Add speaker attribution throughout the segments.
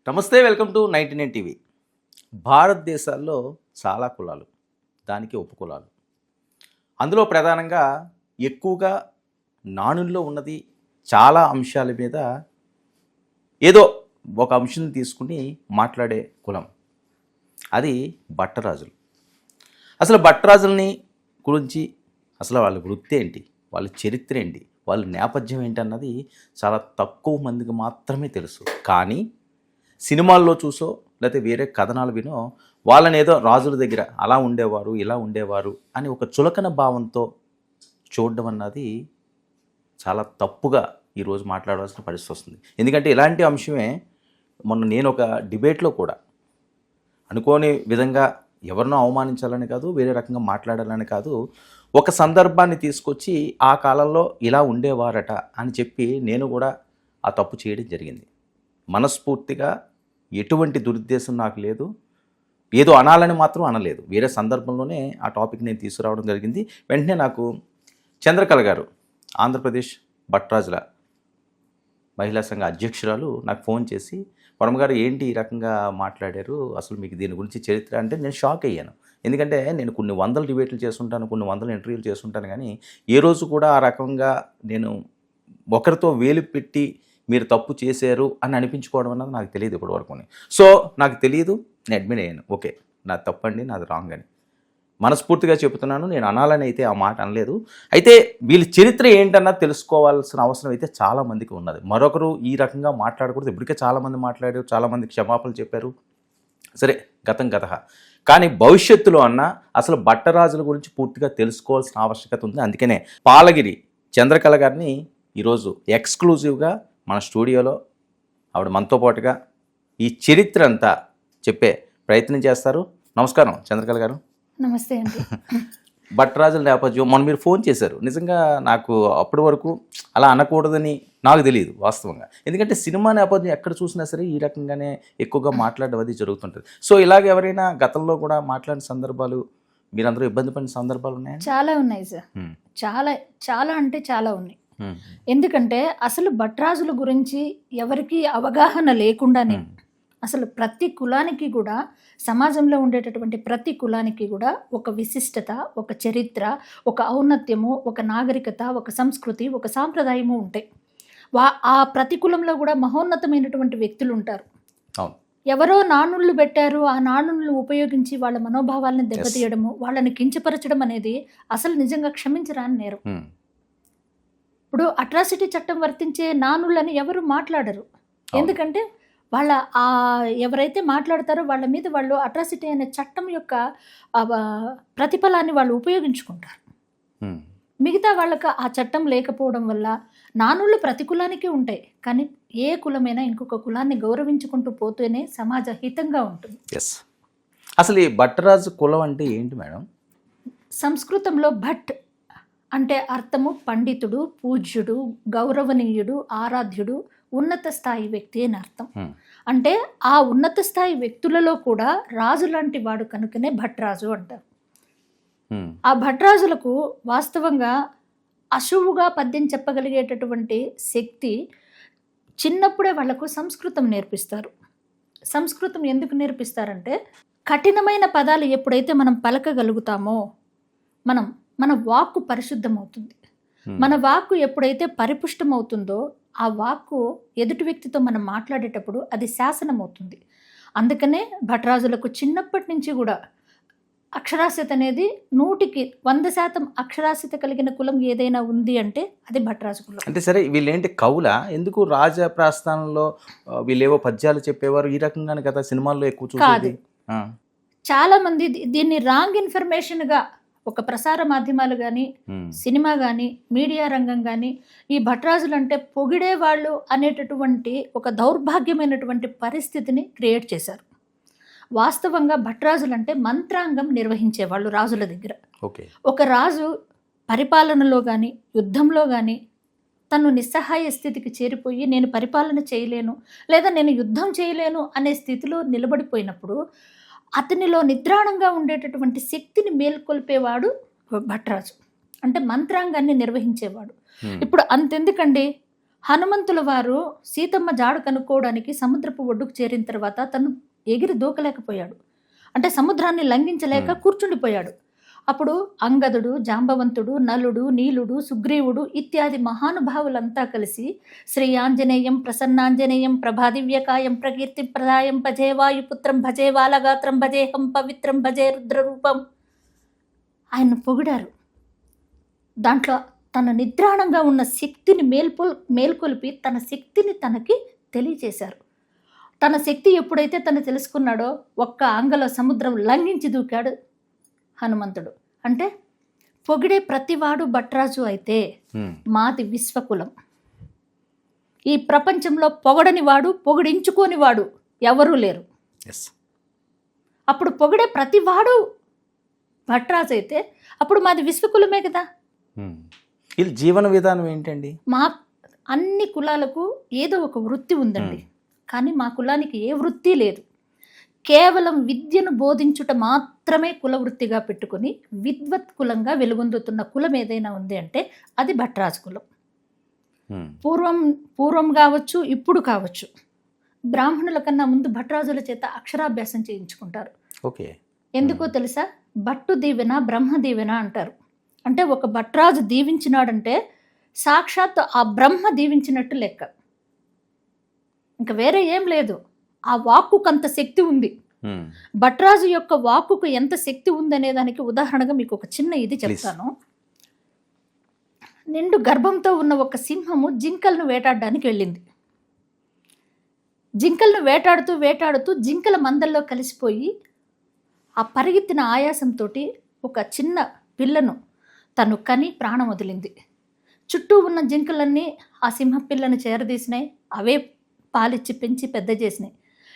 Speaker 1: నమస్తే, welcome to 99 TV. భారతదేశాల్లో చాలా కులాలు, దానికి ఉపకులాలు. అందులో ప్రధానంగా ఎక్కువగా నానుల్లో ఉన్నది చాలా అంశాల మీద ఏదో ఒక అంశం తీసుకుని మాట్లాడే కులం, అది భట్టరాజులు. అసలు భట్టరాజుల్ని గురించి అసలు వాళ్ళ వృత్తి ఏంటి, వాళ్ళ చరిత్ర ఏంటి, వాళ్ళ నేపథ్యం ఏంటి అన్నది చాలా తక్కువ మందికి మాత్రమే తెలుసు. కానీ సినిమాల్లో చూసో లేకపోతే వేరే కథనాలు వినో వాళ్ళని ఏదో రాజుల దగ్గర అలా ఉండేవారు ఇలా ఉండేవారు అని ఒక చులకన భావంతో చూడడం అన్నది చాలా తప్పుగా ఈరోజు మాట్లాడాల్సిన పరిస్థితి వస్తుంది. ఎందుకంటే ఇలాంటి అంశమే మొన్న నేను ఒక డిబేట్లో కూడా అనుకోని విధంగా ఎవరినో అవమానించాలని కాదు, వేరే రకంగా మాట్లాడాలని కాదు, ఒక సందర్భాన్ని తీసుకొచ్చి ఆ కాలంలో ఇలా ఉండేవారట అని చెప్పి నేను కూడా ఆ తప్పు చేయడం జరిగింది. మనస్ఫూర్తిగా ఎటువంటి దురుద్దేశం నాకు లేదు, ఏదో అనాలని మాత్రం అనలేదు. వేరే సందర్భంలోనే ఆ టాపిక్ నేను తీసుకురావడం జరిగింది. వెంటనే నాకు చంద్రకళ గారు, ఆంధ్రప్రదేశ్ భట్టరాజుల మహిళా సంఘ అధ్యక్షురాలు, నాకు ఫోన్ చేసి, పరమ గారు ఏంటి ఈ రకంగా మాట్లాడారు, అసలు మీకు దీని గురించి చరిత్ర అంటే నేను షాక్ అయ్యాను. ఎందుకంటే నేను కొన్ని వందల డిబేట్లు చేస్తుంటాను, కొన్ని వందల ఇంటర్వ్యూలు చేస్తుంటాను, కానీ ఏ రోజు కూడా ఆ రకంగా నేను ఒకరితో వేలు పెట్టి మీరు తప్పు చేశారు అని అనిపించుకోవడం అన్నది నాకు తెలియదు ఇప్పటివరకు. సో నాకు తెలియదు, నేను అడ్మిట్ అయ్యాను. ఓకే, నాది తప్పండి, నాది రాంగ్ అని మనస్ఫూర్తిగా చెబుతున్నాను. నేను అనాలని అయితే ఆ మాట అనలేదు. అయితే వీళ్ళ చరిత్ర ఏంటన్నది తెలుసుకోవాల్సిన అవసరం అయితే చాలామందికి ఉన్నది. మరొకరు ఈ రకంగా మాట్లాడకూడదు. ఇప్పటికే చాలామంది మాట్లాడారు, చాలామంది క్షమాపణలు చెప్పారు. సరే, గతం గత. కానీ భవిష్యత్తులో అసలు భట్టరాజుల గురించి పూర్తిగా తెలుసుకోవాల్సిన ఆవశ్యకత ఉంది. అందుకనే పాలగిరి చంద్రకళ గారిని ఈరోజు ఎక్స్క్లూజివ్గా మన స్టూడియోలో ఆవిడ మనతో పాటుగా ఈ చరిత్ర అంతా చెప్పే ప్రయత్నం చేస్తారు. నమస్కారం చంద్రకళ గారు.
Speaker 2: నమస్తే అండి.
Speaker 1: భట్టరాజుల నేపథ్యం మొన్న మీరు ఫోన్ చేశారు. నిజంగా నాకు అప్పటి వరకు అలా అనకూడదని నాకు తెలియదు వాస్తవంగా. ఎందుకంటే సినిమా నేపథ్యం ఎక్కడ చూసినా సరే ఈ రకంగానే ఎక్కువగా మాట్లాడడం అది జరుగుతుంటుంది. సో ఇలాగ ఎవరైనా గతంలో కూడా మాట్లాడిన సందర్భాలు, మీరందరూ ఇబ్బంది పడిన సందర్భాలు ఉన్నాయా?
Speaker 2: చాలా ఉన్నాయి సార్. చాలా చాలా అంటే చాలా ఉన్నాయి. ఎందుకంటే అసలు భట్టరాజుల గురించి ఎవరికి అవగాహన లేకుండానే అసలు ప్రతి కులానికి కూడా, సమాజంలో ఉండేటటువంటి ప్రతి కులానికి కూడా ఒక విశిష్టత, ఒక చరిత్ర, ఒక ఔన్నత్యము, ఒక నాగరికత, ఒక సంస్కృతి, ఒక సాంప్రదాయము ఉంటాయి. ఆ ప్రతి కులంలో కూడా మహోన్నతమైనటువంటి వ్యక్తులు ఉంటారు. ఎవరో నానుళ్ళు పెట్టారు, ఆ నానుళ్ళు ఉపయోగించి వాళ్ళ మనోభావాలను దెబ్బతీయడము, వాళ్ళని కించపరచడం అనేది అసలు నిజంగా క్షమించరాని నేరం. ఇప్పుడు అట్రాసిటీ చట్టం వర్తించే నానుళ్ళని ఎవరు మాట్లాడరు. ఎందుకంటే వాళ్ళ ఎవరైతే మాట్లాడతారో వాళ్ళ మీద వాళ్ళు అట్రాసిటీ అనే చట్టం యొక్క ప్రతిఫలాన్ని వాళ్ళు ఉపయోగించుకుంటారు. మిగతా వాళ్ళకి ఆ చట్టం లేకపోవడం వల్ల నానుళ్ళు ప్రతి కులానికి ఉంటాయి, కానీ ఏ కులమైనా ఇంకొక కులాన్ని గౌరవించుకుంటూ పోతేనే సమాజ హితంగా ఉంటుంది.
Speaker 1: అసలు ఈ భట్టరాజు కులం అంటే ఏంటి మేడం?
Speaker 2: సంస్కృతంలో భట్ అంటే అర్థము పండితుడు, పూజ్యుడు, గౌరవనీయుడు, ఆరాధ్యుడు, ఉన్నత స్థాయి వ్యక్తి అని అర్థం. అంటే ఆ ఉన్నత స్థాయి వ్యక్తులలో కూడా రాజు లాంటి వాడు కనుకనే భట్టరాజు అంటారు. ఆ భట్టరాజులకు వాస్తవంగా అశువుగా పద్యం చెప్పగలిగేటటువంటి శక్తి, చిన్నప్పుడే వాళ్లకు సంస్కృతం నేర్పిస్తారు. సంస్కృతం ఎందుకు నేర్పిస్తారంటే, కఠినమైన పదాలు ఎప్పుడైతే మనం పలకగలుగుతామో మన వాక్కు పరిశుద్ధమవుతుంది. మన వాక్కు ఎప్పుడైతే పరిపుష్టమవుతుందో ఆ వాక్కు ఎదుటి వ్యక్తితో మనం మాట్లాడేటప్పుడు అది శాసనం అవుతుంది. అందుకనే భట్టరాజులకు చిన్నప్పటి నుంచి కూడా అక్షరాస్యత అనేది 100% అక్షరాస్యత కలిగిన కులం ఏదైనా ఉంది అంటే అది భట్టరాజు కులం.
Speaker 1: అంటే సరే, వీళ్ళేంటి కవుల? ఎందుకు రాజ ప్రస్థానంలో వీళ్ళేవో పద్యాలు చెప్పేవారు, ఈ రకంగానే కదా సినిమాల్లో ఎక్కువ చూసేది.
Speaker 2: చాలా మంది దీన్ని రాంగ్ ఇన్ఫర్మేషన్గా ఒక ప్రసార మాధ్యమాలు కానీ, సినిమా కానీ, మీడియా రంగం కానీ ఈ భట్టరాజులు అంటే పొగిడేవాళ్ళు అనేటటువంటి ఒక దౌర్భాగ్యమైనటువంటి పరిస్థితిని క్రియేట్ చేశారు. వాస్తవంగా భట్టరాజులు అంటే మంత్రాంగం నిర్వహించేవాళ్ళు రాజుల దగ్గర. ఒక రాజు పరిపాలనలో కానీ, యుద్ధంలో కానీ తను నిస్సహాయ స్థితికి చేరిపోయి నేను పరిపాలన చేయలేను, లేదా నేను యుద్ధం చేయలేను అనే స్థితిలో నిలబడిపోయినప్పుడు అతనిలో నిద్రాణంగా ఉండేటటువంటి శక్తిని మేల్కొల్పేవాడు భట్టరాజు. అంటే మంత్రాంగాన్ని నిర్వహించేవాడు. ఇప్పుడు అంతెందుకండి, హనుమంతుల వారు సీతమ్మ జాడ కనుక్కోవడానికి సముద్రపు ఒడ్డుకు చేరిన తర్వాత తను ఎగిరి దూకలేకపోయాడు. అంటే సముద్రాన్ని లంఘించలేక కూర్చుండిపోయాడు. అప్పుడు అంగదుడు, జాంబవంతుడు, నలుడు, నీలుడు, సుగ్రీవుడు ఇత్యాది మహానుభావులంతా కలిసి శ్రీ ఆంజనేయం ప్రసన్నాంజనేయం ప్రభాదివ్యకాయం ప్రకీర్తి ప్రదాయం భజే వాయుపుత్రం భజే వాలగాత్రం భజేహం పవిత్రం భజే రుద్రరూపం ఆయన పొగిడారు. దాంట్లో తన నిద్రాణంగా ఉన్న శక్తిని మేల్కొల్పి తన శక్తిని తనకి తెలియచేశారు. తన శక్తి ఎప్పుడైతే తను తెలుసుకున్నాడో ఒక్క అంగలో సముద్రం లంఘించి దూకాడు హనుమంతుడు. అంటే పొగిడే ప్రతివాడు భట్రాజు అయితే మాది విశ్వకులం. ఈ ప్రపంచంలో పొగడని వాడు పొగిడించుకోని వాడు ఎవరూ లేరు. అప్పుడు పొగిడే ప్రతివాడు భట్రాజు అయితే అప్పుడు మాది విశ్వకులమే కదా.
Speaker 1: ఇది జీవన విధానం ఏంటండి?
Speaker 2: మా అన్ని కులాలకు ఏదో ఒక వృత్తి ఉందండి, కానీ మా కులానికి ఏ వృత్తి లేదు. కేవలం విద్యను బోధించుట మాత్రమే కుల వృత్తిగా పెట్టుకుని విద్వత్ కులంగా వెలుగొందుతున్న కులం ఏదైనా ఉంది అంటే అది భట్రాజు కులం. పూర్వం కావచ్చు, ఇప్పుడు కావచ్చు, బ్రాహ్మణుల కన్నా ముందు భట్రాజుల చేత అక్షరాభ్యాసం చేయించుకుంటారు.
Speaker 1: ఓకే,
Speaker 2: ఎందుకో తెలుసా? భట్టు దీవెన బ్రహ్మ దీవెన అంటారు. అంటే ఒక భట్రాజు దీవించినాడంటే సాక్షాత్ ఆ బ్రహ్మ దీవించినట్టు లెక్క. ఇంకా వేరే ఏం లేదు. ఆ వాక్కుకు అంత శక్తి ఉంది. భట్రాజు యొక్క వాక్కుకు ఎంత శక్తి ఉందనే దానికి ఉదాహరణగా మీకు ఒక చిన్న ఇది చెప్తాను. నిండు గర్భంతో ఉన్న ఒక సింహము జింకలను వేటాడడానికి వెళ్ళింది. జింకలను వేటాడుతూ వేటాడుతూ జింకల మందల్లో కలిసిపోయి ఆ పరిగెత్తిన ఆయాసంతో ఒక చిన్న పిల్లను తను కని ప్రాణం వదిలింది. చుట్టూ ఉన్న జింకలన్నీ ఆ సింహ పిల్లను చేరదీసినాయి. అవే పాలిచ్చి పెంచి పెద్ద చేసినాయి.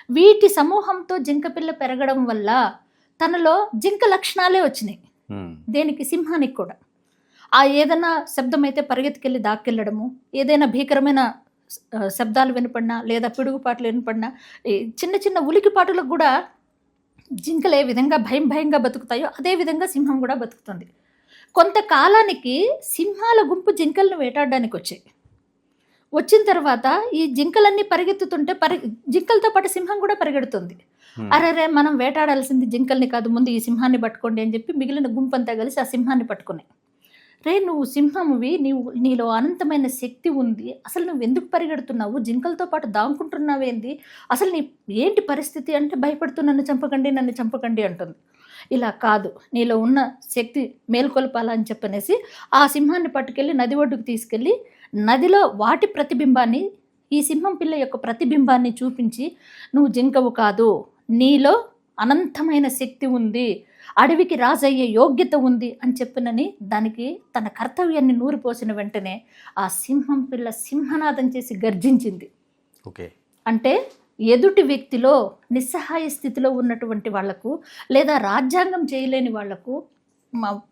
Speaker 2: వీటి సమూహంతో జింక పిల్ల పెరగడం వల్ల తనలో జింక లక్షణాలే వచ్చినాయి. దేనికి? సింహానికి కూడా. ఆ ఏదైనా శబ్దం అయితే పరిగెత్తుకెళ్ళి దాక్కెళ్ళడము, ఏదైనా భీకరమైన శబ్దాలు వినపడినా లేదా పిడుగుపాట్లు వినపడినా, చిన్న చిన్న ఉలికిపాటులకు కూడా జింకలు ఏ విధంగా భయంగా బతుకుతాయో అదే విధంగా సింహం కూడా బతుకుతుంది. కొంతకాలానికి సింహాల గుంపు జింకలను వేటాడడానికి వచ్చిన తర్వాత ఈ జింకలన్నీ పరిగెత్తుతుంటే జింకలతో పాటు సింహం కూడా పరిగెడుతుంది. అరే మనం వేటాడాల్సింది జింకల్ని కాదు, ముందు ఈ సింహాన్ని పట్టుకోండి అని చెప్పి మిగిలిన గుంపు అంతా కలిసి ఆ సింహాన్ని పట్టుకున్నాయి. రే నువ్వు సింహమువి, నీలో అనంతమైన శక్తి ఉంది, అసలు నువ్వు ఎందుకు పరిగెడుతున్నావు, జింకలతో పాటు దాంకుంటున్నావేంది, అసలు నీ ఏంటి పరిస్థితి అంటే భయపడుతూ నన్ను చంపకండి అంటుంది. ఇలా కాదు, నీలో ఉన్న శక్తి మేల్కొల్పాలని చెప్పనేసి ఆ సింహాన్ని పట్టుకెళ్ళి నది ఒడ్డుకు తీసుకెళ్ళి నదిలో వాటి ప్రతిబింబాన్ని, ఈ సింహం పిల్ల యొక్క ప్రతిబింబాన్ని చూపించి నువ్వు జింకవు కాదు, నీలో అనంతమైన శక్తి ఉంది, అడవికి రాజయ్యే యోగ్యత ఉంది అని చెప్పినని దానికి తన కర్తవ్యాన్ని నూరిపోసిన వెంటనే ఆ సింహం పిల్ల సింహనాదం చేసి గర్జించింది.
Speaker 1: ఓకే,
Speaker 2: అంటే ఎదుటి వ్యక్తిలో నిస్సహాయ స్థితిలో ఉన్నటువంటి వాళ్లకు లేదా రాజ్యాంగం చేయలేని వాళ్లకు,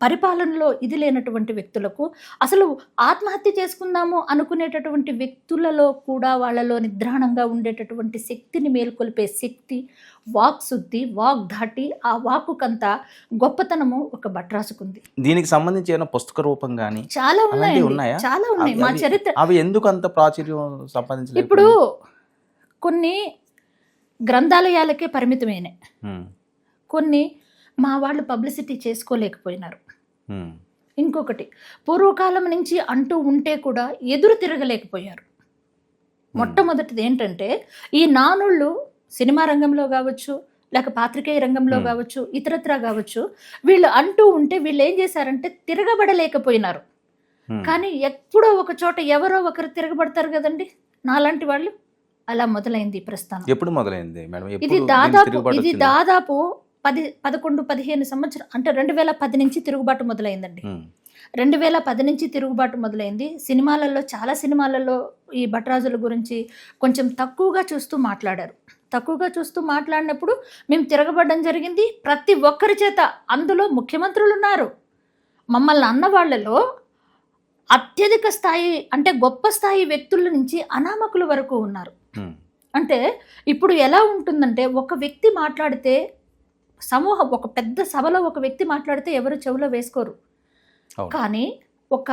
Speaker 2: పరిపాలనలో ఇది లేనటువంటి వ్యక్తులకు, అసలు ఆత్మహత్య చేసుకుందాము అనుకునేటటువంటి వ్యక్తులలో కూడా వాళ్ళలో నిద్రాణంగా ఉండేటటువంటి శక్తిని మేల్కొల్పే శక్తి, వాక్శుద్ధి, వాగ్ధాటి, ఆ వాక్కుకంతా గొప్పతనము ఒక భట్రాజుకుంది.
Speaker 1: దీనికి సంబంధించి ఏమైనా పుస్తక రూపం కానీ
Speaker 2: చాలా ఉన్నాయి, చాలా ఉన్నాయి. మా చరిత్ర
Speaker 1: అవి ఎందుకు అంత ప్రాచుర్యం సంపాదించలేదు?
Speaker 2: ఇప్పుడు కొన్ని గ్రంథాలయాలకే పరిమితమైనాయి, కొన్ని మా వాళ్ళు పబ్లిసిటీ చేసుకోలేకపోయినారు. ఇంకొకటి, పూర్వకాలం నుంచి అంటూ ఉంటే కూడా ఎదురు తిరగలేకపోయారు. మొట్టమొదటిది ఏంటంటే, ఈ నానుళ్ళు సినిమా రంగంలో కావచ్చు, లేక పాత్రికేయ రంగంలో కావచ్చు, ఇతరత్రా కావచ్చు, వీళ్ళు అంటూ ఉంటే వీళ్ళు ఏం చేశారంటే తిరగబడలేకపోయినారు. కానీ ఎప్పుడో ఒక చోట ఎవరో ఒకరు తిరగబడతారు కదండి, నాలాంటి వాళ్ళు. అలా మొదలైంది ఈ ప్రస్థానం.
Speaker 1: ఎప్పుడు మొదలైంది మేడం?
Speaker 2: ఇది దాదాపు 11-15 సంవత్సరం, అంటే 2010 నుంచి తిరుగుబాటు మొదలైందండి. 2010 నుంచి తిరుగుబాటు మొదలైంది. సినిమాలలో, చాలా సినిమాలలో ఈ భట్రాజుల గురించి కొంచెం తక్కువగా చూస్తూ మాట్లాడారు. తక్కువగా చూస్తూ మాట్లాడినప్పుడు మేము తిరగబడడం జరిగింది ప్రతి ఒక్కరి చేత. అందులో ముఖ్యమంత్రులు ఉన్నారు. మమ్మల్ని అన్న వాళ్ళలో అత్యధిక స్థాయి, అంటే గొప్ప స్థాయి వ్యక్తుల నుంచి అనామకుల వరకు ఉన్నారు. అంటే ఇప్పుడు ఎలా ఉంటుందంటే, ఒక వ్యక్తి మాట్లాడితే సమూహం, ఒక పెద్ద సభలో ఒక వ్యక్తి మాట్లాడితే ఎవరు చెవిలో వేసుకోరు. కానీ ఒక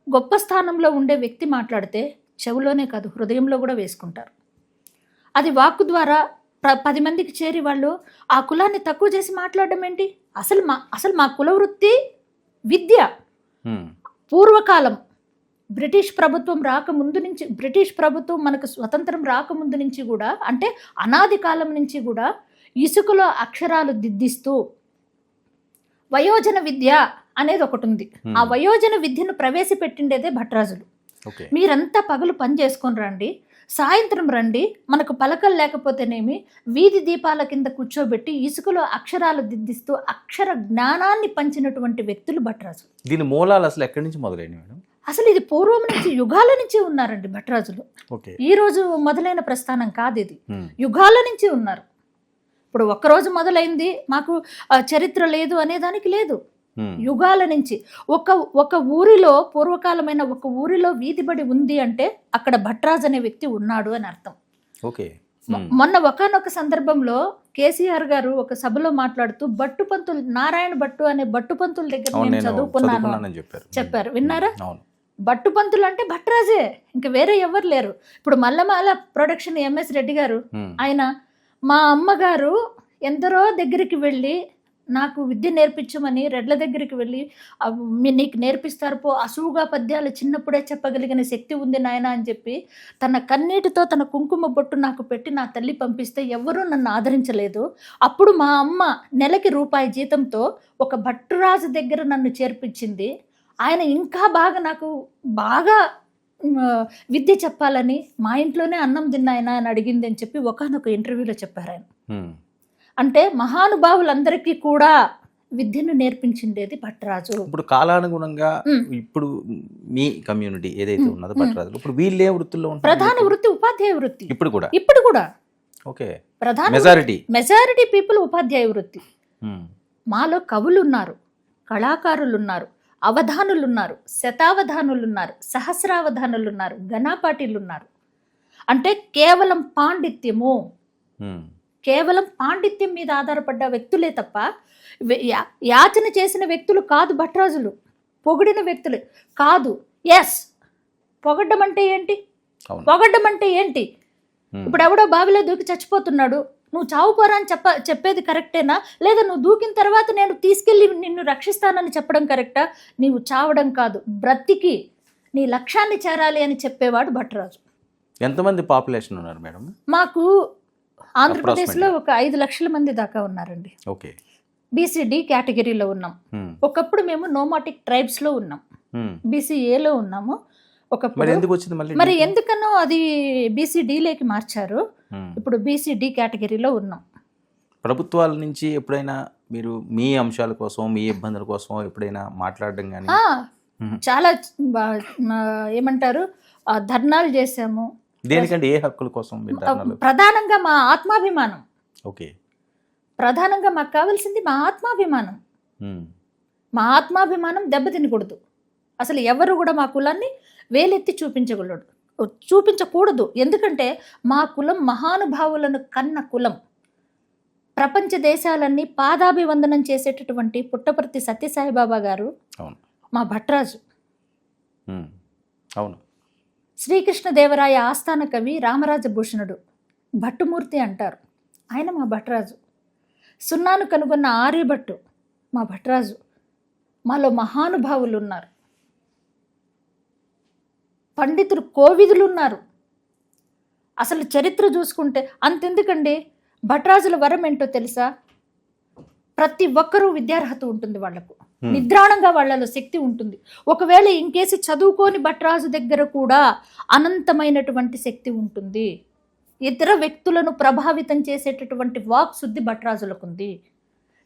Speaker 2: గొప్ప స్థానంలో ఉండే వ్యక్తి మాట్లాడితే చెవులోనే కాదు హృదయంలో కూడా వేసుకుంటారు. అది వాక్కు ద్వారా 10 మందికి చేరి వాళ్ళు ఆ కులాన్ని తక్కువ చేసి మాట్లాడడం ఏంటి? అసలు మా కుల వృత్తి విద్య. పూర్వకాలం బ్రిటిష్ ప్రభుత్వం రాకముందు నుంచి, బ్రిటిష్ ప్రభుత్వం మనకు స్వతంత్రం రాకముందు నుంచి కూడా, అంటే అనాది కాలం నుంచి కూడా ఇసుకలో అక్షరాలు దిద్దిస్తూ వయోజన విద్య అనేది ఒకటి ఉంది. ఆ వయోజన విద్యను ప్రవేశపెట్టిండేదే భట్రాజులు. మీరంతా పగలు పని చేసుకొని రండి, సాయంత్రం రండి, మనకు పలకలు లేకపోతేనేమి వీధి దీపాల కింద కూర్చోబెట్టి ఇసుకలో అక్షరాలు దిద్దిస్తూ అక్షర జ్ఞానాన్ని పంచినటువంటి వ్యక్తులు భట్రాజులు.
Speaker 1: దీని మూలాలు అసలు ఎక్కడి నుంచి మొదలైనవి మేడం?
Speaker 2: అసలు ఇది పూర్వం నుంచి యుగాల నుంచి ఉన్నారండి భట్రాజులు. ఈ రోజు మొదలైన ప్రస్థానం కాదు ఇది, యుగాల నుంచి ఉన్నారు. ఇప్పుడు ఒక్కరోజు మొదలైంది మాకు చరిత్ర లేదు అనేదానికి లేదు. యుగాల నుంచి ఒక ఊరిలో, పూర్వకాలమైన ఒక ఊరిలో వీధిబడి ఉంది అంటే అక్కడ భట్రాజ్ అనే వ్యక్తి ఉన్నాడు అని అర్థం. మొన్న ఒకానొక సందర్భంలో కేసీఆర్ గారు ఒక సభలో మాట్లాడుతూ బట్టుపంతులు, నారాయణ భట్టు అనే బట్టుపంతుల దగ్గర నేను చదువుకున్నాను చెప్పారు. విన్నారా? బట్టుపంతులు అంటే భట్రాజే, ఇంకా వేరే ఎవరు లేరు. ఇప్పుడు మల్లమాల ప్రొడక్షన్ ఎంఎస్ రెడ్డి గారు, ఆయన మా అమ్మగారు ఎందరో దగ్గరికి వెళ్ళి నాకు విద్య నేర్పించమని, రెడ్ల దగ్గరికి వెళ్ళి నీకు నేర్పిస్తారు పో, అసువుగా పద్యాలు చిన్నప్పుడే చెప్పగలిగిన శక్తి ఉంది నాయన అని చెప్పి తన కన్నీటితో తన కుంకుమ బొట్టు నాకు పెట్టి నా తల్లి పంపిస్తే ఎవరూ నన్ను ఆదరించలేదు. అప్పుడు మా అమ్మ నెలకి రూపాయి జీతంతో ఒక భట్టురాజు దగ్గర నన్ను చేర్పించింది. ఆయన ఇంకా నాకు బాగా విద్య చెప్పాలని మా ఇంట్లోనే అన్నం తిన్నాయన అని అడిగింది అని చెప్పి ఒకానొక ఇంటర్వ్యూలో చెప్పారు ఆయన. అంటే మహానుభావులందరికీ కూడా విద్యను నేర్పించిండేది భట్రాజు.
Speaker 1: ఇప్పుడు కాలానుగుణంగా ఇప్పుడు మీ కమ్యూనిటీ ఏదైతే ఉన్నదో భట్రాజులు, ఇప్పుడు వీళ్ళు ఏ వృత్తుల్లో ఉంటారు?
Speaker 2: ప్రధాన వృత్తి ఉపాధ్యాయ వృత్తి. ఇప్పుడు కూడా
Speaker 1: ఓకే,
Speaker 2: ప్రధాన మెజారిటీ పీపుల్ ఉపాధ్యాయ వృత్తి. మాలో కవులు ఉన్నారు, కళాకారులు ఉన్నారు, అవధానులు ఉన్నారు, శతావధానులు ఉన్నారు, సహస్రావధానులు ఉన్నారు, ఘనాపాటిలు ఉన్నారు. అంటే కేవలం పాండిత్యం మీద ఆధారపడ్డ వ్యక్తులే తప్ప యాచన చేసిన వ్యక్తులు కాదు భట్రాజులు, పొగిడిన వ్యక్తులే కాదు. పొగడ్డం అంటే ఏంటి? ఇప్పుడు ఎవడో బావిలో దూకి చచ్చిపోతున్నాడు, నువ్వు చావు పోరా అని చెప్పేది కరెక్టేనా? లేదా నువ్వు దూకిన తర్వాత నేను తీసుకెళ్ళి నిన్ను రక్షిస్తానని చెప్పడం కరెక్టా? నీవు చావడం కాదు, బ్రతికి నీ లక్ష్యాన్ని చేరాలి అని చెప్పేవాడు భట్రాజు.
Speaker 1: ఎంతమంది పాపులేషన్ ఉన్నారు మేడం?
Speaker 2: మాకు ఆంధ్రప్రదేశ్లో ఒక 5 లక్షల మంది దాకా ఉన్నారండి.
Speaker 1: ఓకే,
Speaker 2: బీసీడీ కేటగిరీలో ఉన్నాం. ఒకప్పుడు మేము నోమాటిక్ ట్రైబ్స్లో ఉన్నాం, బీసీఏలో ఉన్నాము. మరి ఎందుకనో అది బీసీడీలోకి మార్చారు. ఇప్పుడు బీసీడీ కేటగిరీలో ఉన్నాం.
Speaker 1: ప్రభుత్వాల నుంచి ఎప్పుడైనా మీరు మీ అంశాల కోసం, మీ ఇబ్బందుల కోసం ఎప్పుడైనా మాట్లాడడం కానీ?
Speaker 2: చాలా ఏమంటారు, ధర్నాలు చేసాము.
Speaker 1: దేనికంటే ఏ హక్కుల కోసం?
Speaker 2: ప్రధానంగా మా ఆత్మాభిమానం.
Speaker 1: ఓకే,
Speaker 2: ప్రధానంగా మాకు కావాల్సింది మా ఆత్మాభిమానం. మా ఆత్మాభిమానం దెబ్బతినకూడదు. అసలు ఎవరు కూడా మా కులాన్ని వేలెత్తి చూపించకూడదు. ఎందుకంటే మా కులం మహానుభావులను కన్న కులం. ప్రపంచ దేశాలన్నీ పాదాభివందనం చేసేటటువంటి పుట్టపర్తి సత్యసాయిబాబా గారు మా భట్రాజు.
Speaker 1: అవును,
Speaker 2: శ్రీకృష్ణదేవరాయ ఆస్థాన కవి రామరాజభూషణుడు భట్టుమూర్తి అంటారు, ఆయన మా భట్రాజు. సున్నాను కనుగొన్న ఆర్యభట్టు మా భట్రాజు. మాలో మహానుభావులు ఉన్నారు, పండితులు, కోవిదులు ఉన్నారు. అసలు చరిత్ర చూసుకుంటే అంతెందుకండి, భట్రాజుల వరం ఏంటో తెలుసా? ప్రతి ఒక్కరూ విద్యార్హత ఉంటుంది వాళ్లకు, నిద్రాణంగా వాళ్ళలో శక్తి ఉంటుంది. ఒకవేళ ఇంకేసి చదువుకోని భట్రాజు దగ్గర కూడా అనంతమైనటువంటి శక్తి ఉంటుంది. ఇతర వ్యక్తులను ప్రభావితం చేసేటటువంటి వాక్ శుద్ధి భట్రాజులకు ఉంది.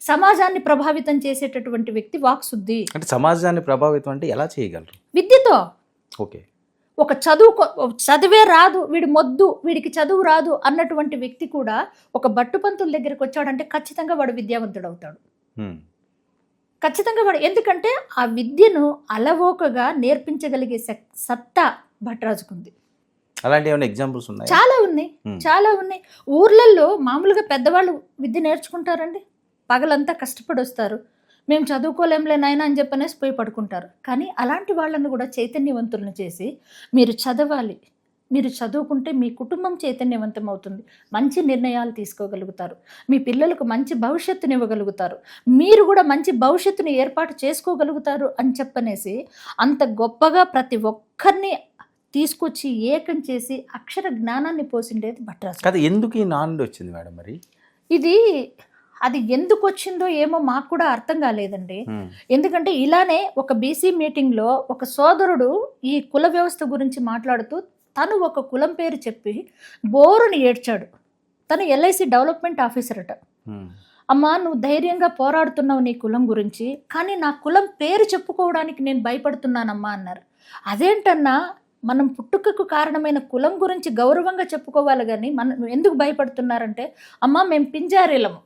Speaker 2: సమాజాన్ని ప్రభావితం చేసేటటువంటి వ్యక్తి వాక్ శుద్ధి.
Speaker 1: అంటే సమాజాన్ని ప్రభావితం అంటే ఎలా చేయగలరు?
Speaker 2: విద్యతో.
Speaker 1: ఓకే,
Speaker 2: ఒక చదివే రాదు, వీడి మొద్దు, వీడికి చదువు రాదు అన్నటువంటి వ్యక్తి కూడా ఒక బట్టుపంతుల దగ్గరికి వచ్చాడంటే ఖచ్చితంగా వాడు విద్యావంతుడు అవుతాడు. ఖచ్చితంగా వాడు, ఎందుకంటే ఆ విద్యను అలవోకగా నేర్పించగలిగే సత్తా భట్రాజుకుంది.
Speaker 1: అలాంటి ఏమైనా ఎగ్జాంపుల్స్ ఉన్నాయి?
Speaker 2: చాలా ఉన్నాయి. ఊర్లలో మామూలుగా పెద్దవాళ్ళు విద్య నేర్చుకుంటారండి, పగలంతా కష్టపడి వస్తారు. మేము చదువుకోలేంలే నాయన అని చెప్పనేసి పోయి పడుకుంటారు. కానీ అలాంటి వాళ్ళను కూడా చైతన్యవంతులను చేసి మీరు చదవాలి, మీరు చదువుకుంటే మీ కుటుంబం చైతన్యవంతం అవుతుంది, మంచి నిర్ణయాలు తీసుకోగలుగుతారు, మీ పిల్లలకు మంచి భవిష్యత్తుని ఇవ్వగలుగుతారు, మీరు కూడా మంచి భవిష్యత్తుని ఏర్పాటు చేసుకోగలుగుతారు అని చెప్పనేసి అంత గొప్పగా ప్రతి ఒక్కరిని తీసుకొచ్చి ఏకం చేసి అక్షర జ్ఞానాన్ని పోసిండేది భట్రాజు.
Speaker 1: కదా ఎందుకు ఈ నానుడి వచ్చింది మేడం మరి?
Speaker 2: ఇది అది ఎందుకు వచ్చిందో ఏమో మాకు కూడా అర్థం కాలేదండి. ఎందుకంటే ఇలానే ఒక బీసీ మీటింగ్లో ఒక సోదరుడు ఈ కుల వ్యవస్థ గురించి మాట్లాడుతూ తను ఒక కులం పేరు చెప్పి బోరుని ఏడ్చాడు. తను ఎల్ఐసి డెవలప్మెంట్ ఆఫీసర్ అట. అమ్మా, నువ్వు ధైర్యంగా పోరాడుతున్నావు నీ కులం గురించి, కానీ నా కులం పేరు చెప్పుకోవడానికి నేను భయపడుతున్నానమ్మా అన్నారు. అదేంటన్నా, మనం పుట్టుకకు కారణమైన కులం గురించి గౌరవంగా చెప్పుకోవాలి, కానీ మనం ఎందుకు భయపడుతున్నారంటే, అమ్మ మేము పింజారీలము.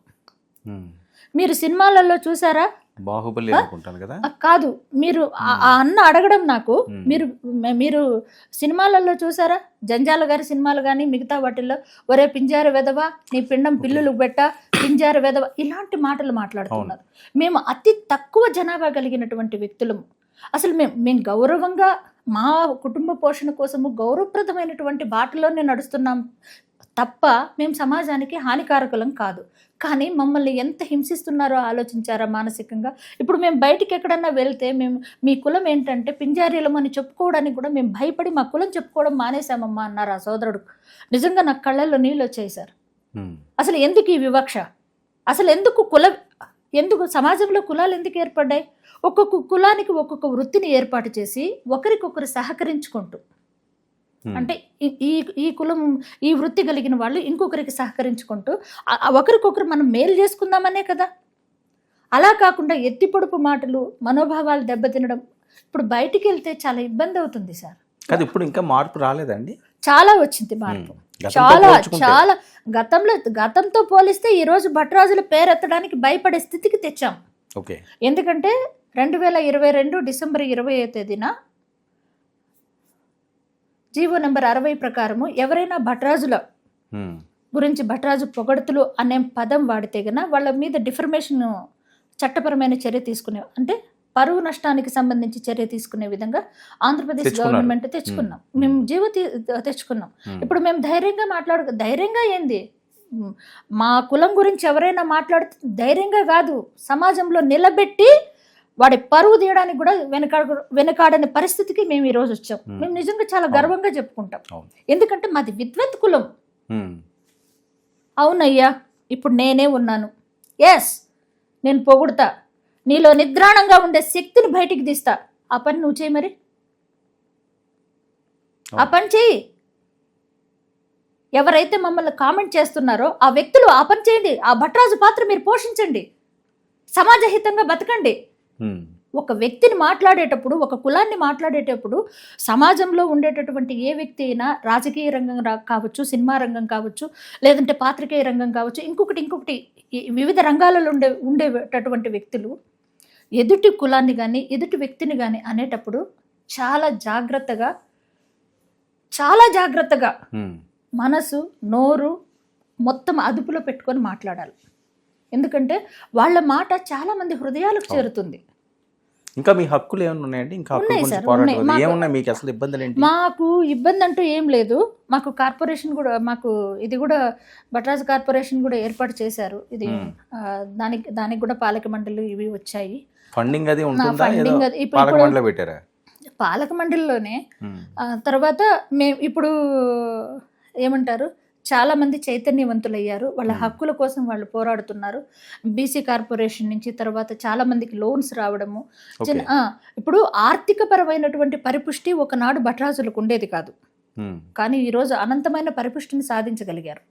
Speaker 2: మీరు సినిమాలలో చూసారా?
Speaker 1: బాహుబలి అనుకుంటాను కదా.
Speaker 2: కాదు, మీరు ఆ అన్న అడగడం నాకు, మీరు సినిమాలలో చూసారా? జంజాల గారి సినిమాలు కానీ మిగతా వాటిల్లో ఒరే పింజార వెదవా, నీ పిండం పిల్లులు బెట్ట, పింజార వెదవ, ఇలాంటి మాటలు మాట్లాడుతున్నారు. మేము అతి తక్కువ జనాభా కలిగినటువంటి వ్యక్తులము. అసలు మేము గౌరవంగా మా కుటుంబ పోషణ కోసము గౌరవప్రదమైనటువంటి బాటలోనే నడుస్తున్నాం తప్ప మేము సమాజానికి హానికారకులం కాదు. కానీ మమ్మల్ని ఎంత హింసిస్తున్నారో ఆలోచించారా మానసికంగా? ఇప్పుడు మేము బయటికి ఎక్కడన్నా వెళ్తే మేము మీ కులం ఏంటంటే పింజారీలం అని చెప్పుకోవడానికి కూడా మేము భయపడి మా కులం చెప్పుకోవడం మానేశామమ్మా అన్నారు ఆ సోదరుడు. నిజంగా నాకు కళ్ళల్లో నీళ్ళు వచ్చాయి సార్. అసలు ఎందుకు ఈ వివక్ష? అసలు ఎందుకు సమాజంలో కులాలు ఎందుకు ఏర్పడ్డాయి? ఒక్కొక్క కులానికి ఒక్కొక్క వృత్తిని ఏర్పాటు చేసి ఒకరికొకరు సహకరించుకుంటూ, అంటే ఈ కులం ఈ వృత్తి కలిగిన వాళ్ళు ఇంకొకరికి సహకరించుకుంటూ ఒకరికొకరు మనం మేలు చేసుకుందామనే కదా. అలా కాకుండా ఎత్తి పొడుపు మాటలు, మనోభావాలు దెబ్బతినడం, ఇప్పుడు బయటికి వెళ్తే చాలా ఇబ్బంది అవుతుంది సార్.
Speaker 1: అది ఇప్పుడు ఇంకా మార్పు రాలేదండి?
Speaker 2: చాలా వచ్చింది మార్పు, చాలా గతంతో పోలిస్తే ఈరోజు భట్రాజుల పేరెత్తడానికి భయపడే స్థితికి తెచ్చాం. ఎందుకంటే 2022 డిసెంబర్ 20వ తేదీన జీవో నెంబర్ 60 ప్రకారము ఎవరైనా భట్రాజుల గురించి భట్రాజు పొగడుతులు అనే పదం వాడితే గన వాళ్ళ మీద డిఫర్మేషన్ చట్టపరమైన చర్య తీసుకునే, అంటే పరువు నష్టానికి సంబంధించి చర్య తీసుకునే విధంగా ఆంధ్రప్రదేశ్ గవర్నమెంట్ తెచ్చుకున్నాం. మేము జీవో తెచ్చుకున్నాం. ఇప్పుడు మేము ధైర్యంగా ఏంది, మా కులం గురించి ఎవరైనా మాట్లాడితే ధైర్యంగా కాదు, సమాజంలో నిలబెట్టి వాడి పరువు తీయడానికి కూడా వెనకాడని పరిస్థితికి మేము ఈరోజు వచ్చాం. మేము నిజంగా చాలా గర్వంగా చెప్పుకుంటాం. ఎందుకంటే మాది విద్వత్ కులం. అవునయ్యా, ఇప్పుడు నేనే ఉన్నాను, ఎస్ నేను పొగుడుతా, నీలో నిద్రాణంగా ఉండే శక్తిని బయటికి తీస్తా. ఆ పని నువ్వు చేయి, మరి ఆ పని చేయి. ఎవరైతే మమ్మల్ని కామెంట్ చేస్తున్నారో ఆ వ్యక్తులు ఆ పని చేయండి. ఆ భట్రాజు పాత్ర మీరు పోషించండి, సమాజహితంగా బతకండి. ఒక వ్యక్తిని మాట్లాడేటప్పుడు, ఒక కులాన్ని మాట్లాడేటప్పుడు సమాజంలో ఉండేటటువంటి ఏ వ్యక్తి అయినా, రాజకీయ రంగం కావచ్చు, సినిమా రంగం కావచ్చు, లేదంటే పాత్రికేయ రంగం కావచ్చు, ఇంకొకటి వివిధ రంగాలలో ఉండేటటువంటి వ్యక్తులు ఎదుటి కులాన్ని కానీ ఎదుటి వ్యక్తిని కానీ అనేటప్పుడు చాలా జాగ్రత్తగా మనసు, నోరు మొత్తం అదుపులో పెట్టుకొని మాట్లాడాలి. ఎందుకంటే వాళ్ళ మాట చాలా మంది హృదయాలకు చేరుతుంది.
Speaker 1: ఇంకా మీ హక్కులు ఏమైనా ఉన్నాయండి? ఇంకా ఏమున్నాయి మీకు? అసలు ఇబ్బందులు ఏంటి?
Speaker 2: మాకు ఇబ్బంది అంటూ ఏం లేదు. మాకు కార్పొరేషన్ కూడా, మాకు ఇది కూడా భట్రాజు కార్పొరేషన్ కూడా ఏర్పాటు చేశారు. ఇది దానికి కూడా పాలక మండలి ఇవి వచ్చాయి.
Speaker 1: ఫండింగ్ అది ఉంటుందా?
Speaker 2: పాలక మండలిలోనే. తర్వాత మేము ఇప్పుడు ఏమంటారు, చాలా మంది చైతన్యవంతులయ్యారు, వాళ్ళ హక్కుల కోసం వాళ్ళు పోరాడుతున్నారు. బీసీ కార్పొరేషన్ నుంచి తర్వాత చాలా మందికి లోన్స్ రావడము. ఇప్పుడు ఆర్థిక పరమైనటువంటి పరిపుష్టి ఒకనాడు భట్రాజులకు ఉండేది కాదు, కానీ ఈరోజు అనంతమైన పరిపుష్టిని సాధించగలిగారు.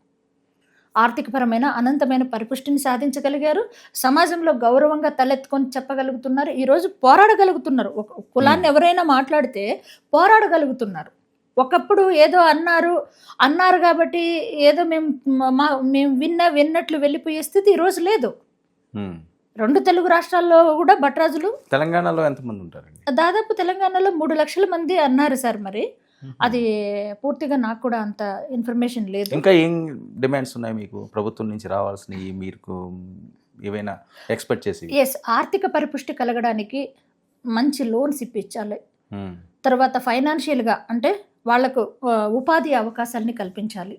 Speaker 2: ఆర్థికపరమైన అనంతమైన పరిపుష్టిని సాధించగలిగారు. సమాజంలో గౌరవంగా తలెత్తుకొని చెప్పగలుగుతున్నారు. ఈరోజు పోరాడగలుగుతున్నారు. ఒక కులాన్ని ఎవరైనా మాట్లాడితే పోరాడగలుగుతున్నారు. ఒకప్పుడు ఏదో అన్నారు కాబట్టి ఏదో మేము విన్నట్లు వెళ్ళిపోయే స్థితి ఈరోజు లేదు. 2 తెలుగు రాష్ట్రాల్లో కూడా భట్రాజులు.
Speaker 1: తెలంగాణలో ఎంతమంది ఉంటారండి?
Speaker 2: దాదాపు తెలంగాణలో 3 లక్షల మంది అన్నారు సార్. మరి అది పూర్తిగా నాకు కూడా అంత ఇన్ఫర్మేషన్ లేదు.
Speaker 1: ఇంకా ఏం డిమాండ్స్ ఉన్నాయి మీకు ప్రభుత్వం నుంచి రావాల్సినవి, మీరు ఏవైనా ఎక్స్పెక్ట్ చేసి?
Speaker 2: ఆర్థిక పరిపుష్టి కలగడానికి మంచి లోన్స్ ఇప్పించాలి. తర్వాత ఫైనాన్షియల్గా, అంటే వాళ్లకు ఉపాధి అవకాశాలని కల్పించాలి.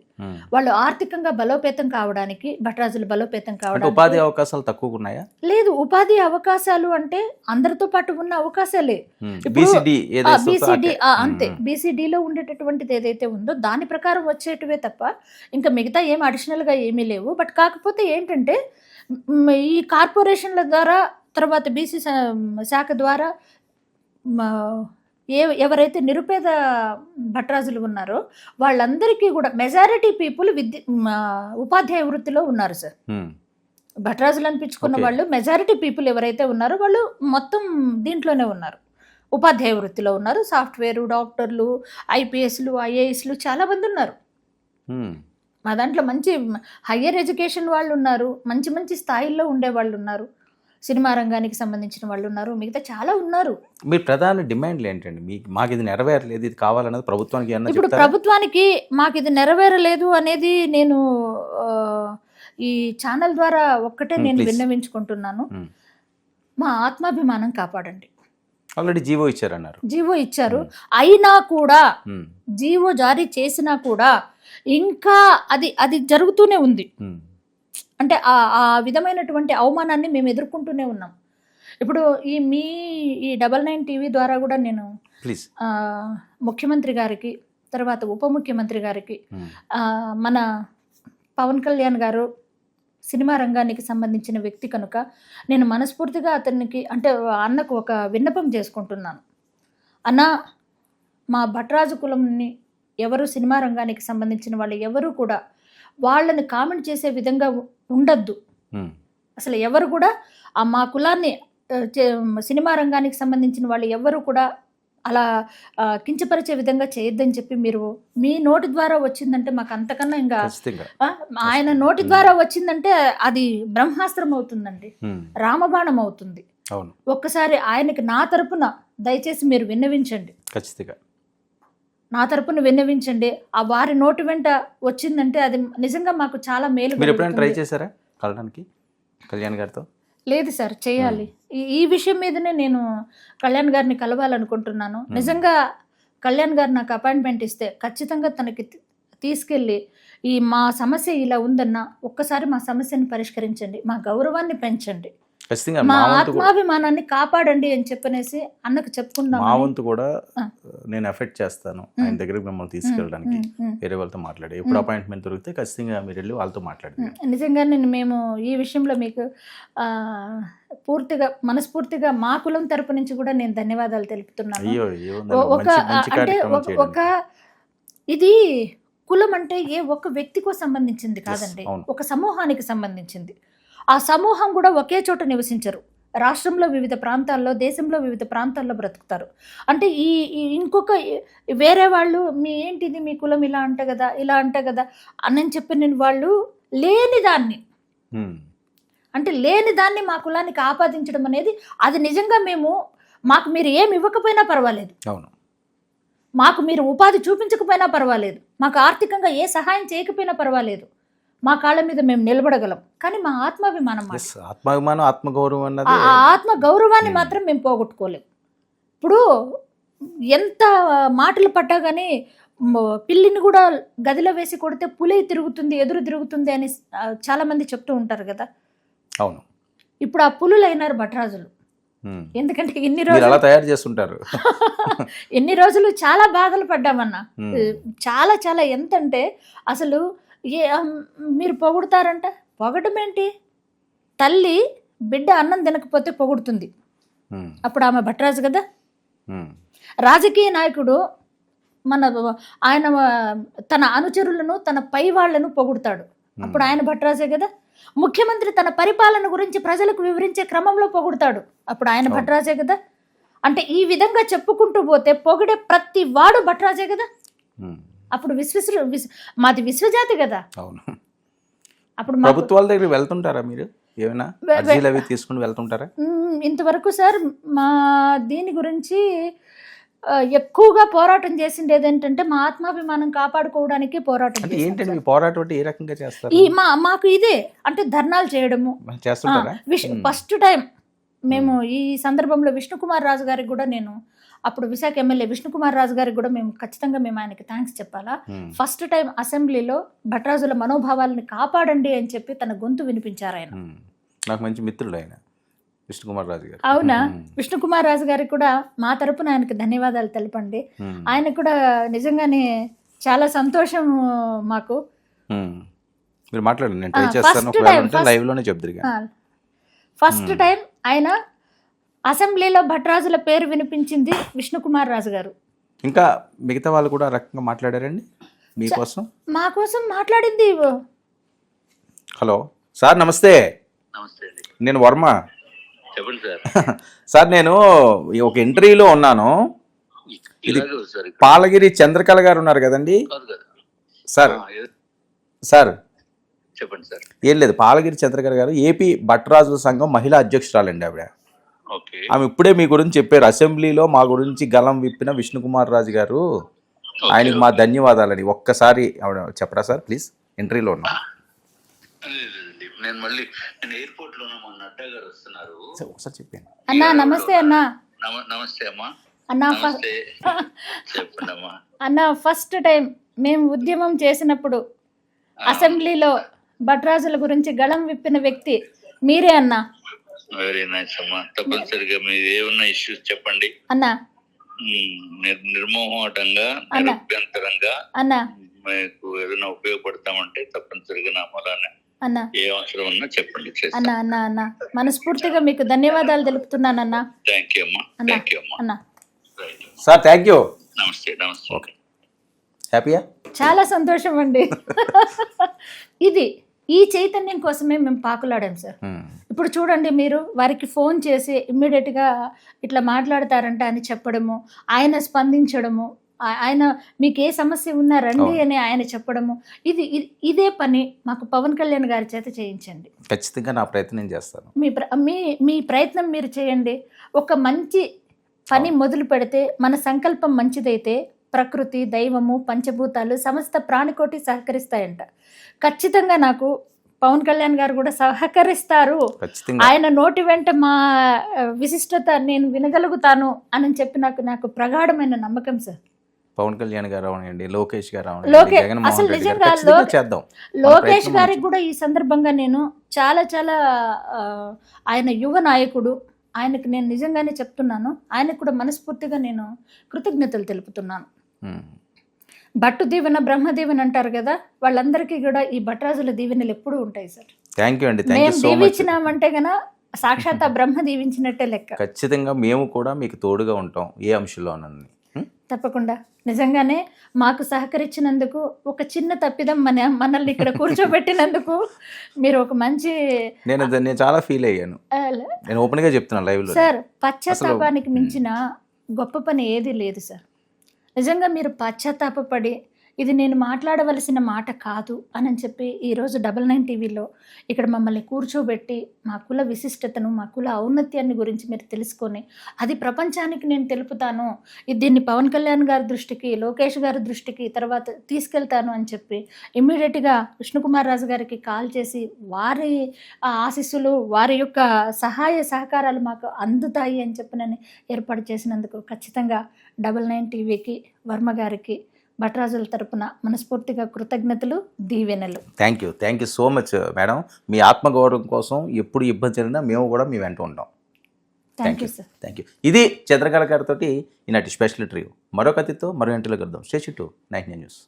Speaker 2: వాళ్ళు ఆర్థికంగా బలోపేతం కావడానికి, భట్రాజులు బలోపేతం కావడానికి.
Speaker 1: ఉపాధి అవకాశాలు తక్కువగా ఉన్నాయా?
Speaker 2: లేదు, ఉపాధి అవకాశాలు అంటే అందరితో పాటు ఉన్న అవకాశాలే.
Speaker 1: బీసీడీ
Speaker 2: అంతే, బీసీడీలో ఉండేటటువంటిది ఏదైతే ఉందో దాని ప్రకారం వచ్చేటివే తప్ప ఇంకా మిగతా ఏం అడిషనల్ గా ఏమీ లేవు. బట్ కాకపోతే ఏంటంటే ఈ కార్పొరేషన్ల ద్వారా, తర్వాత బీసీ శాఖ ద్వారా ఎవరైతే నిరుపేద భట్రాజులు ఉన్నారో వాళ్ళందరికీ కూడా మెజారిటీ పీపుల్ ఉపాధ్యాయ వృత్తిలో ఉన్నారు సార్. భట్రాజులు అనిపించుకున్న వాళ్ళు మెజారిటీ పీపుల్ ఎవరైతే ఉన్నారో వాళ్ళు మొత్తం దీంట్లోనే ఉన్నారు, ఉపాధ్యాయ వృత్తిలో ఉన్నారు. సాఫ్ట్వేర్, డాక్టర్లు, ఐపీఎస్లు, ఐఏఎస్లు చాలా మంది ఉన్నారు. మా దాంట్లో మంచి హయ్యర్ ఎడ్యుకేషన్ వాళ్ళు ఉన్నారు, మంచి మంచి స్థాయిల్లో ఉండే వాళ్ళు ఉన్నారు, సినిమా రంగానికి సంబంధించిన వాళ్ళు ఉన్నారు, మిగతా చాలా ఉన్నారు.
Speaker 1: మీ ప్రధాన డిమాండ్లు ఏంటండి? మాకు ఇది నెరవేరలేదు, ఇది కావాలన్నది ప్రభుత్వానికి
Speaker 2: ఇప్పుడు ప్రభుత్వానికి మాకు ఇది నెరవేరలేదు అనేది నేను ఈ ఛానల్ ద్వారా ఒక్కటే నేను విన్నవించుకుంటున్నాను. మా ఆత్మాభిమానం కాపాడండి.
Speaker 1: Already GO ఇచ్చారన్నారు.
Speaker 2: జీవో ఇచ్చారు, అయినా కూడా జీవో జారీ చేసినా కూడా ఇంకా అది జరుగుతూనే ఉంది. అంటే ఆ విధమైనటువంటి అవమానాన్ని మేము ఎదుర్కొంటూనే ఉన్నాం. ఇప్పుడు ఈ 99 టీవీ ద్వారా కూడా నేను ముఖ్యమంత్రి గారికి, తర్వాత ఉప ముఖ్యమంత్రి గారికి, మన పవన్ కళ్యాణ్ గారు సినిమా రంగానికి సంబంధించిన వ్యక్తి కనుక నేను మనస్ఫూర్తిగా అతనికి అంటే అన్నకు ఒక విన్నపం చేసుకుంటున్నాను. అన్న, మా భట్రాజు కులంని ఎవరు సినిమా రంగానికి సంబంధించిన వాళ్ళు ఎవరు కూడా వాళ్ళని కామెంట్ చేసే విధంగా ఉండద్దు. అసలు ఎవరు కూడా మా కులాన్ని సినిమా రంగానికి సంబంధించిన వాళ్ళు ఎవరు కూడా అలా కించపరిచే విధంగా చేయొద్దని చెప్పి మీరు మీ నోటి ద్వారా వచ్చిందంటే మాకు అంతకన్నా ఇంకా ఆయన నోటి ద్వారా వచ్చిందంటే అది బ్రహ్మాస్త్రం అవుతుందండి, రామబాణం అవుతుంది. ఒక్కసారి ఆయనకి నా తరపున దయచేసి మీరు విన్నవించండి, ఖచ్చితంగా నా తరపున విన్నవించండి. ఆ వారి నోటి వెంట వచ్చిందంటే అది నిజంగా మాకు చాలా మేలు.
Speaker 1: మీరు ఎప్పుడైనా ట్రై చేశారా కలవడానికి కళ్యాణ్ గారితో?
Speaker 2: లేదు సార్, చేయాలి. ఈ విషయం మీదనే నేను కళ్యాణ్ గారిని కలవాలనుకుంటున్నాను. నిజంగా కళ్యాణ్ గారు నాకు అపాయింట్మెంట్ ఇస్తే ఖచ్చితంగా తనకి తీసుకెళ్ళి మా సమస్య ఇలా ఉందన్న, ఒక్కసారి మా సమస్యని పరిష్కరించండి, మా గౌరవాన్ని పెంచండి, మా ఆత్మాభిమానాన్ని కాపాడండి అని చెప్పనేసి అన్నకు చెప్పుకుందాం.
Speaker 1: మా వంతు కూడా నేను ఎఫెక్ట్ చేస్తాను ఆయన దగ్గరికి మిమ్మల్ని తీసుకెళ్ళడానికి, వేరే వాళ్ళతో మాట్లాడి ఎప్పుడు అపాయింట్మెంట్ దొరికితే ఖచ్చితంగా మీరు వెళ్ళి వాళ్ళతో మాట్లాడండి.
Speaker 2: నిజంగా మేము ఈ విషయంలో మీకు పూర్తిగా మనస్ఫూర్తిగా మా కులం తరపు నుంచి కూడా నేను ధన్యవాదాలు తెలుపుతున్నాను. ఒక ఇది కులం అంటే ఏ ఒక్క వ్యక్తికో సంబంధించింది కాదండి, ఒక సమూహానికి సంబంధించింది. ఆ సమూహం కూడా ఒకే చోట నివసించరు, రాష్ట్రంలో వివిధ ప్రాంతాల్లో, దేశంలో వివిధ ప్రాంతాల్లో బ్రతుకుతారు. అంటే ఈ ఇంకొక వేరే వాళ్ళు ఏంటిది మీ కులం ఇలా అంట కదా, ఇలా అంట కదా అని చెప్పిన వాళ్ళు లేని దాన్ని, అంటే లేని దాన్ని మా కులానికి ఆపాదించడం అనేది అది నిజంగా మాకు మీరు ఏమి ఇవ్వకపోయినా పర్వాలేదు, మాకు మీరు ఉపాధి చూపించకపోయినా పర్వాలేదు, మాకు ఆర్థికంగా ఏ సహాయం చేయకపోయినా పర్వాలేదు, మా కాళ్ళ మీద మేము నిలబడగలం. కానీ మా ఆత్మాభిమానం,
Speaker 1: ఆత్మగౌరవం,
Speaker 2: ఆ ఆత్మ గౌరవాన్ని మాత్రం మేము పోగొట్టుకోలేం. ఇప్పుడు ఎంత మాటలు పడ్డా కానీ పిల్లిని కూడా గదిలో వేసి కొడితే పులి తిరుగుతుంది, ఎదురు తిరుగుతుంది అని చాలా మంది చెప్తూ ఉంటారు కదా.
Speaker 1: అవును,
Speaker 2: ఇప్పుడు ఆ పులులు అయినారు భట్రాజులు. ఎందుకంటే ఇన్ని రోజులు
Speaker 1: అలా తయారు చేస్తుంటారు.
Speaker 2: ఎన్ని రోజులు చాలా బాధలు పడ్డామన్నా, చాలా చాలా. ఎంతంటే అసలు మీరు పొగుడుతారంట, పొగడం ఏంటి? తల్లి బిడ్డ అన్నం తినకపోతే పొగుడుతుంది, అప్పుడు ఆమె భట్రాజు కదా. రాజకీయ నాయకుడు ఆయన తన అనుచరులను, తన పై వాళ్లను పొగుడుతాడు, అప్పుడు ఆయన భట్రాజే కదా. ముఖ్యమంత్రి తన పరిపాలన గురించి ప్రజలకు వివరించే క్రమంలో పొగుడుతాడు, అప్పుడు ఆయన భట్రాజే కదా. అంటే ఈ విధంగా చెప్పుకుంటూ పోతే పొగిడే ప్రతి వాడు భట్రాజే కదా. అప్పుడు మాది విశ్వజాతి కదా.
Speaker 1: అప్పుడు ప్రభుత్వాల దగ్గర వెళ్తుంటారా మీరు? ఏమైనా అర్జీలు అవి తీసుకుని వెళ్తుంటారా?
Speaker 2: ఇంతవరకు సార్ మా దీని గురించి ఎక్కువగా పోరాటం చేసింది ఏదంటే మా ఆత్మాభిమానం కాపాడుకోవడానికి పోరాటం.
Speaker 1: ఏంటంటే పోరాటం అంటే ఏ రకంగా చేస్తారు?
Speaker 2: మాకు ఇదే అంటే ధర్నాలు చేయడము
Speaker 1: చేస్తుంటారా?
Speaker 2: ఫస్ట్ టైం మేము ఈ సందర్భంలో విష్ణుకుమార్ రాజు గారికి కూడా నేను అప్పుడు విశాఖ ఎమ్మెల్యే విష్ణుకుమార్ రాజు గారికి కూడా మేము ఖచ్చితంగా ఆయనకి థ్యాంక్స్ చెప్పాలా. ఫస్ట్ టైం అసెంబ్లీలో భట్రాజుల మనోభావాలని కాపాడండి అని చెప్పి తన గొంతు వినిపించారు ఆయన.
Speaker 1: నాకు మంచి మిత్రుడు ఆయన విష్ణుకుమార్ రాజు గారు.
Speaker 2: అవునా? విష్ణుకుమార్ రాజు గారికి కూడా మా తరపున ఆయనకు ధన్యవాదాలు తెలపండి. ఆయన కూడా నిజంగానే చాలా సంతోషం మాకు.
Speaker 1: మీరు మాట్లాడండి, నేను ట్రై చేస్తాను. లైవ్ లోనే చెప్తారు.
Speaker 2: ఫస్ట్ టైం ఆయన అసెంబ్లీలో భట్రాజుల పేరు వినిపించింది విష్ణుకుమార్ రాజు గారు.
Speaker 1: ఇంకా మిగతా వాళ్ళు కూడా రకంగా మాట్లాడారండి మీకోసం?
Speaker 2: మా కోసం మాట్లాడింది.
Speaker 1: హలో సార్, నమస్తే.
Speaker 3: నమస్తే అండి.
Speaker 1: నేను వర్మ.
Speaker 3: చెప్పండి సార్.
Speaker 1: సార్, నేను ఒక ఇంటర్వ్యూలో ఉన్నాను. ఇది
Speaker 3: ఇలాగే సార్.
Speaker 1: పాలగిరి చంద్రకళ గారు ఉన్నారు కదండి
Speaker 3: కాదు కదా
Speaker 1: సార్? సార్
Speaker 3: చెప్పండి సార్.
Speaker 1: ఏం లేదు, పాలగిరి చంద్రకళ గారు ఏపీ భట్రాజుల సంఘం మహిళా అధ్యక్షురాలండి ఆవిడ.
Speaker 3: ఓకే.
Speaker 1: ఆమె ఇప్పుడే మీ గురించి చెప్పారు. అసెంబ్లీలో మా గురించి గలం విప్పిన విష్ణుకుమార్ రాజు గారు, ఆయనకి మా ధన్యవాదాలని. ఒక్కసారి ఆవిడ చెప్పరా సార్ ప్లీజ్? ఇంటర్వ్యూలో ఉన్నా.
Speaker 3: నేను మళ్ళీ ఎయిర్పోర్ట్ లో మా నడ్డా గారు వస్తున్నారు.
Speaker 1: ఒకసారి చెప్పాను.
Speaker 2: అన్నా నమస్తే అన్నా.
Speaker 3: నమస్తే అమ్మా.
Speaker 2: అన్నా
Speaker 3: చెప్పండి అమ్మా.
Speaker 2: అన్నా, ఫస్ట్ టైం మేము ఉద్యమం చేసినప్పుడు అసెంబ్లీలో భట్రాజుల గురించి గళం విప్పిన వ్యక్తి మీరే అన్నా.
Speaker 3: వెరీ నైస్ అమ్మా. తప్పనిసరిగా మీరు ఏమన్నా ఇష్యూస్ చెప్పండి
Speaker 2: అన్నా.
Speaker 3: నిర్మోహమాటంగా నిరభ్యంతరంగా
Speaker 2: అన్నా
Speaker 3: మీకు ఏదైనా ఉపయోగపడతామంటే తప్పనిసరిగా నా మూలాన
Speaker 2: అన్నా
Speaker 3: ఏ అవసరం ఉన్నా చెప్పండి.
Speaker 2: అన్నా అన్నా అన్నా మనస్ఫూర్తిగా మీకు ధన్యవాదాలు తెలుపుతున్నానన్నా.
Speaker 3: థ్యాంక్ యూ అమ్మా. థ్యాంక్ యూ అమ్మా.
Speaker 2: అన్నా
Speaker 1: సార్ థ్యాంక్ యూ.
Speaker 3: నమస్తే. నమస్తే.
Speaker 1: ఓకే, హ్యాపీయా?
Speaker 2: చాలా సంతోషం అండి. ఈ చైతన్యం కోసమే మేము పాకులాడాం సార్. ఇప్పుడు చూడండి, మీరు వారికి ఫోన్ చేసి ఇమ్మీడియట్గా ఇట్లా మాట్లాడతారంట అని చెప్పడము, ఆయన స్పందించడము, ఆయన మీకు ఏ సమస్య ఉన్నా రండి అని ఆయన చెప్పడము, ఇదే పని మాకు పవన్ కళ్యాణ్ గారి చేత చేయించండి.
Speaker 1: ఖచ్చితంగా నా ప్రయత్నం చేస్తాను.
Speaker 2: మీ ప్రయత్నం మీరు చేయండి. ఒక మంచి పని మొదలు పెడితే, మన సంకల్పం మంచిదైతే ప్రకృతి, దైవము, పంచభూతాలు, సమస్త ప్రాణికోటి సహకరిస్తాయంట. ఖచ్చితంగా నాకు పవన్ కళ్యాణ్ గారు కూడా సహకరిస్తారు. ఆయన నోటి వెంట మా విశిష్టత నేను వినగలుగుతాను అని చెప్పి నాకు ప్రగాఢమైన నమ్మకం సార్.
Speaker 1: పవన్ కళ్యాణ్ గారు అవనండి, లోకేష్ గారు
Speaker 2: అసలు నిజంగా లోకేష్ గారికి కూడా ఈ సందర్భంగా నేను చాలా చాలా ఆయన యువ నాయకుడు, ఆయనకు నేను నిజంగానే చెప్తున్నాను, ఆయనకు కూడా మనస్ఫూర్తిగా నేను కృతజ్ఞతలు తెలుపుతున్నాను. భట్టు దీవెన బ్రహ్మ దీవెన అంటారు కదా, వాళ్ళందరికీ కూడా ఈ భట్రాజుల దీవెనలు ఎప్పుడూ ఉంటాయి సార్.
Speaker 1: థ్యాంక్ యూ అండి.
Speaker 2: మేము దీవించినామంటే గన సాక్షాత్ బ్రహ్మ దీవించినట్టే లెక్క.
Speaker 1: ఖచ్చితంగా మేము కూడా మీకు తోడుగా ఉంటాం ఏ అంశంలోనని.
Speaker 2: తప్పకుండా. నిజంగానే మాకు సహకరించినందుకు, ఒక చిన్న తప్పిదం మనల్ని ఇక్కడ కూర్చోబెట్టినందుకు మీరు ఒక మంచి,
Speaker 1: నేను చాలా ఫీల్ అయ్యాను. నేను ఓపెన్ గా చెప్తున్నాను లైవ్ లో
Speaker 2: సార్. పశ్చాత్తాపానికి మించిన గొప్ప పని ఏది లేదు సార్. నిజంగా మీరు పశ్చాత్తాపడి ఇది నేను మాట్లాడవలసిన మాట కాదు అని చెప్పి ఈరోజు 99 టీవీలో ఇక్కడ మమ్మల్ని కూర్చోబెట్టి మా కుల విశిష్టతను, మా కుల ఔన్నత్యాన్ని గురించి మీరు తెలుసుకొని అది ప్రపంచానికి నేను తెలుపుతాను, దీన్ని పవన్ కళ్యాణ్ గారి దృష్టికి, లోకేష్ గారి దృష్టికి తర్వాత తీసుకెళ్తాను అని చెప్పి ఇమ్మీడియట్గా విష్ణుకుమార్ రాజు గారికి కాల్ చేసి వారి ఆశీస్సులు, వారి యొక్క సహాయ సహకారాలు మాకు అందుతాయి అని చెప్పినని ఏర్పాటు చేసినందుకు ఖచ్చితంగా 99 టీవీకి, వర్మ గారికి, భట్రాజుల తరపున మనస్ఫూర్తిగా కృతజ్ఞతలు, దీవెనలు.
Speaker 1: Thank you so much madam. మీ ఆత్మగౌరవం కోసం ఎప్పుడు ఇబ్బంది జరిగినా మేము కూడా మీ వెంట ఉంటాం.
Speaker 2: Thank you sir.
Speaker 1: Thank you. ఇది చంద్రకళ గారితో ఈనాటి స్పెషల్ ఇంటర్వ్యూ. మరో కథతో మరో ఇంటర్వ్యూలో కలుద్దాం. Stay tune to 99 news.